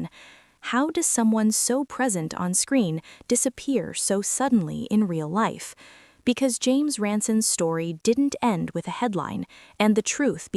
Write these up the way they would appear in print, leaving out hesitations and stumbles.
1. How does someone so present on screen disappear so suddenly in real life? Because James Ransone's story didn't end with a headline, and the truth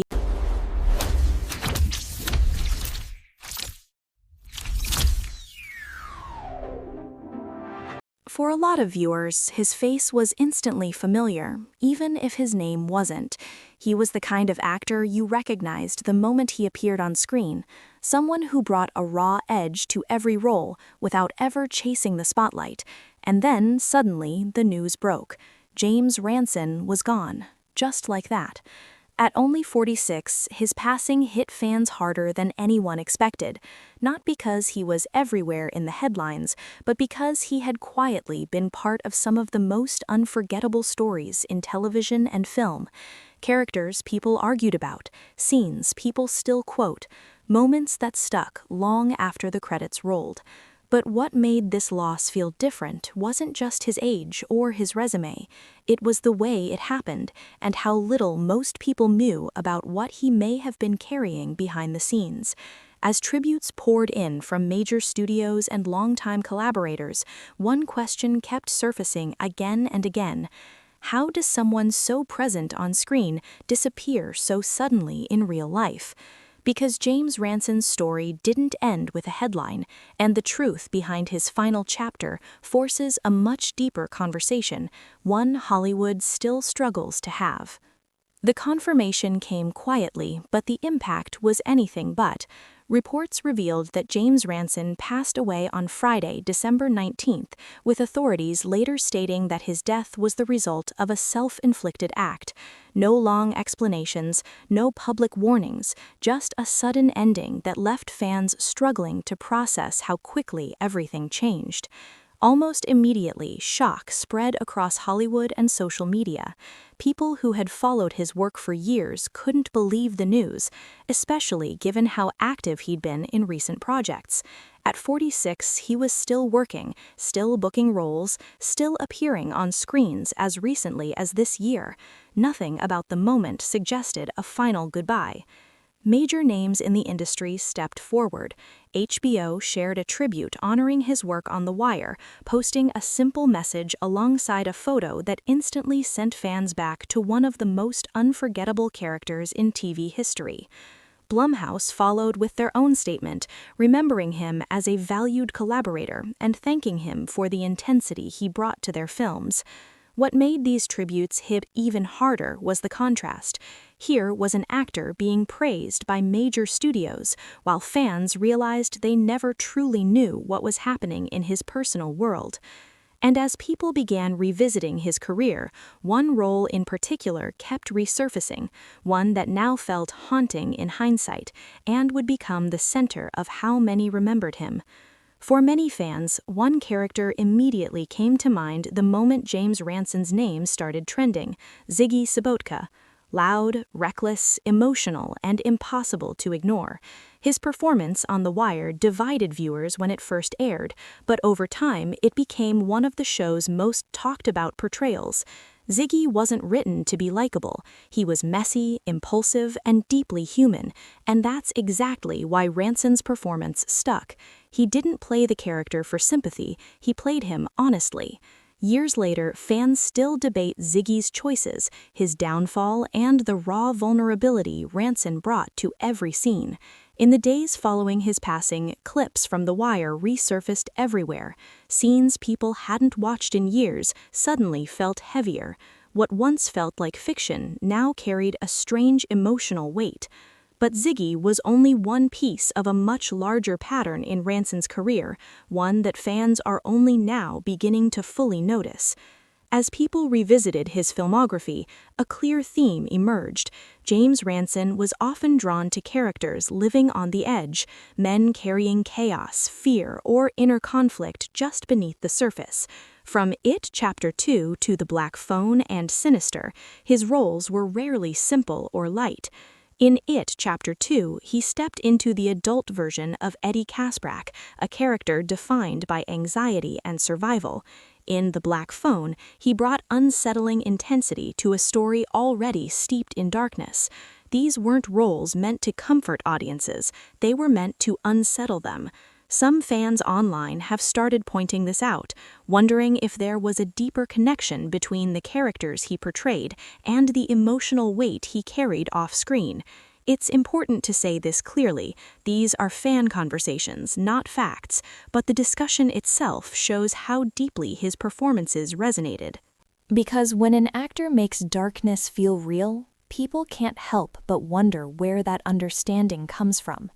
For a lot of viewers, his face was instantly familiar, even if his name wasn't. He was the kind of actor you recognized the moment he appeared on screen, someone who brought a raw edge to every role without ever chasing the spotlight. And then, suddenly, the news broke. James Ransone was gone, just like that. At only 46, his passing hit fans harder than anyone expected, not because he was everywhere in the headlines, but because he had quietly been part of some of the most unforgettable stories in television and film. Characters people argued about, scenes people still quote, moments that stuck long after the credits rolled. But what made this loss feel different wasn't just his age or his resume. It was the way it happened and how little most people knew about what he may have been carrying behind the scenes. As tributes poured in from major studios and longtime collaborators, one question kept surfacing again and again. How does someone so present on screen disappear so suddenly in real life? Because James Ransone's story didn't end with a headline, and the truth behind his final chapter forces a much deeper conversation, one Hollywood still struggles to have. The confirmation came quietly, but the impact was anything but. Reports revealed that James Ransone passed away on Friday, December 19th, with authorities later stating that his death was the result of a self-inflicted act. No long explanations, no public warnings, just a sudden ending that left fans struggling to process how quickly everything changed. Almost immediately, shock spread across Hollywood and social media. People who had followed his work for years couldn't believe the news, especially given how active he'd been in recent projects. At 46, he was still working, still booking roles, still appearing on screens as recently as this year. Nothing about the moment suggested a final goodbye. Major names in the industry stepped forward. HBO shared a tribute honoring his work on The Wire, posting a simple message alongside a photo that instantly sent fans back to one of the most unforgettable characters in TV history. Blumhouse followed with their own statement, remembering him as a valued collaborator and thanking him for the intensity he brought to their films. What made these tributes hit even harder was the contrast. Here was an actor being praised by major studios, while fans realized they never truly knew what was happening in his personal world. And as people began revisiting his career, one role in particular kept resurfacing, one that now felt haunting in hindsight, and would become the center of how many remembered him. For many fans, one character immediately came to mind the moment James Ransone's name started trending: Ziggy Sobotka. Loud, reckless, emotional, and impossible to ignore. His performance on The Wire divided viewers when it first aired, but over time it became one of the show's most talked about portrayals. Ziggy wasn't written to be likable. He was messy, impulsive, and deeply human, and that's exactly why Ransone's performance stuck. He didn't play the character for sympathy, he played him honestly. Years later, fans still debate Ziggy's choices, his downfall, and the raw vulnerability Ransone brought to every scene. In the days following his passing, clips from The Wire resurfaced everywhere. Scenes people hadn't watched in years suddenly felt heavier. What once felt like fiction now carried a strange emotional weight. But Ziggy was only one piece of a much larger pattern in Ransone's career, one that fans are only now beginning to fully notice. As people revisited his filmography, a clear theme emerged. James Ransone was often drawn to characters living on the edge, men carrying chaos, fear, or inner conflict just beneath the surface. From It Chapter 2 to The Black Phone and Sinister, his roles were rarely simple or light. In It Chapter 2, he stepped into the adult version of Eddie Kaspbrak, a character defined by anxiety and survival. In The Black Phone, he brought unsettling intensity to a story already steeped in darkness. These weren't roles meant to comfort audiences, they were meant to unsettle them. Some fans online have started pointing this out, wondering if there was a deeper connection between the characters he portrayed and the emotional weight he carried off-screen. It's important to say this clearly. These are fan conversations, not facts, but the discussion itself shows how deeply his performances resonated. Because when an actor makes darkness feel real, people can't help but wonder where that understanding comes from.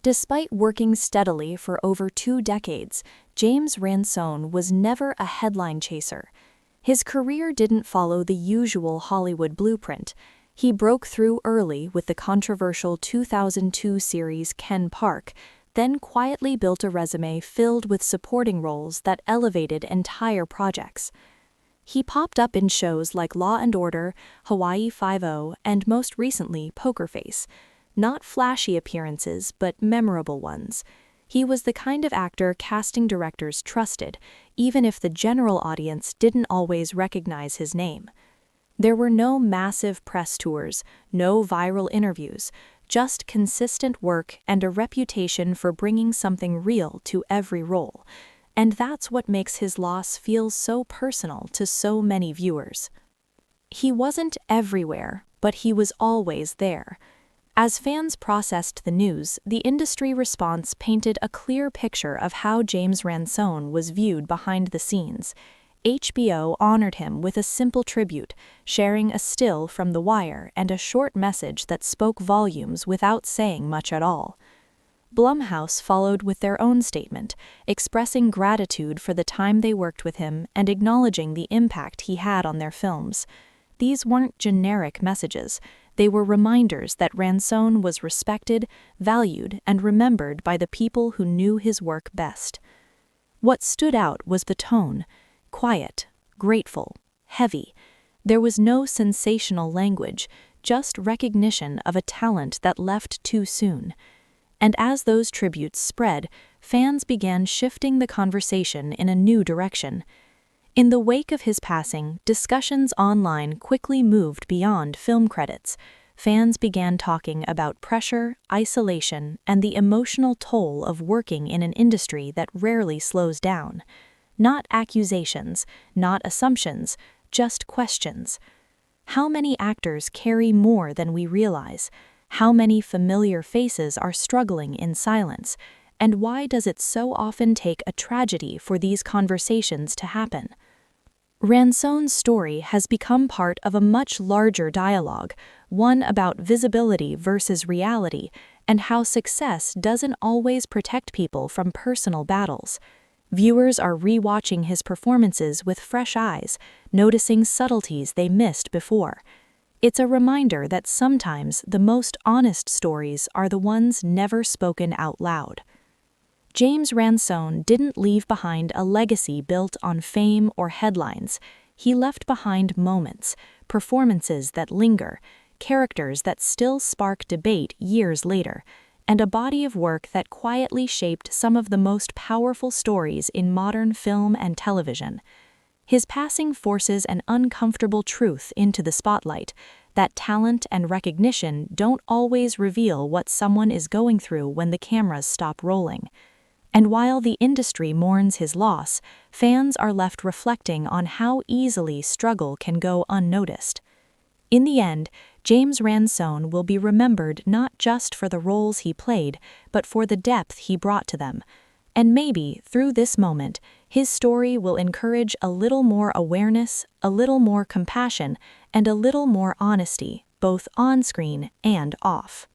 Despite working steadily for over 2 decades, James Ransone was never a headline chaser. His career didn't follow the usual Hollywood blueprint. He broke through early with the controversial 2002 series Ken Park, then quietly built a resume filled with supporting roles that elevated entire projects. He popped up in shows like Law and Order, Hawaii Five-0, and most recently Poker Face. Not flashy appearances, but memorable ones. He was the kind of actor casting directors trusted, even if the general audience didn't always recognize his name. There were no massive press tours, no viral interviews, just consistent work and a reputation for bringing something real to every role. And that's what makes his loss feel so personal to so many viewers. He wasn't everywhere, but he was always there. As fans processed the news, the industry response painted a clear picture of how James Ransone was viewed behind the scenes. HBO honored him with a simple tribute, sharing a still from The Wire and a short message that spoke volumes without saying much at all. Blumhouse followed with their own statement, expressing gratitude for the time they worked with him and acknowledging the impact he had on their films. These weren't generic messages. They were reminders that Ransone was respected, valued, and remembered by the people who knew his work best. What stood out was the tone: quiet, grateful, heavy. There was no sensational language, just recognition of a talent that left too soon. And as those tributes spread, fans began shifting the conversation in a new direction. In the wake of his passing, discussions online quickly moved beyond film credits. Fans began talking about pressure, isolation, and the emotional toll of working in an industry that rarely slows down. Not accusations, not assumptions, just questions. How many actors carry more than we realize? How many familiar faces are struggling in silence? And why does it so often take a tragedy for these conversations to happen? Ransone's story has become part of a much larger dialogue, one about visibility versus reality, and how success doesn't always protect people from personal battles. Viewers are rewatching his performances with fresh eyes, noticing subtleties they missed before. It's a reminder that sometimes the most honest stories are the ones never spoken out loud. James Ransone didn't leave behind a legacy built on fame or headlines. He left behind moments, performances that linger, characters that still spark debate years later, and a body of work that quietly shaped some of the most powerful stories in modern film and television. His passing forces an uncomfortable truth into the spotlight, that talent and recognition don't always reveal what someone is going through when the cameras stop rolling. And while the industry mourns his loss, fans are left reflecting on how easily struggle can go unnoticed. In the end, James Ransone will be remembered not just for the roles he played, but for the depth he brought to them. And maybe, through this moment, his story will encourage a little more awareness, a little more compassion, and a little more honesty, both on screen and off.